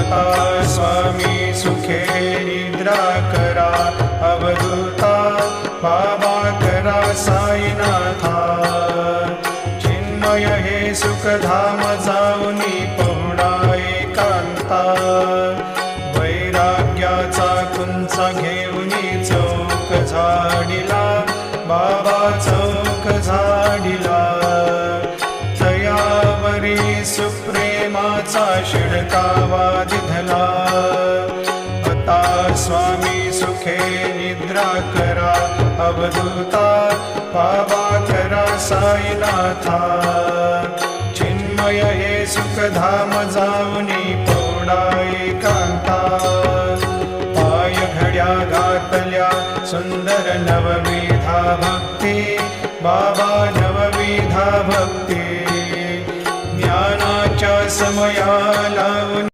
आता स्वामी सुखे निद्रा करा, अवधूता बाबा करा साईनाथा। चिन्मय हे सुखधाम जाऊनी पहुडा एकांता, वैराग्याचा कुंच घेऊनी चौक झाडिला, बाबा चौक झाडिला। तयावरी सुप्रेमाचा शिडकावा दिधला, आता स्वामी सुखे निद्रा करा, अवधूता बाबा करा साईनाथा। चिन्मय हे सुखधाम जाऊनी पौडा एकांता, पाय घड्या घातल्या सुंदर नवविधा भक्ती, बाबा नवविधा भक्ती। ज्ञानाच्या समया लावून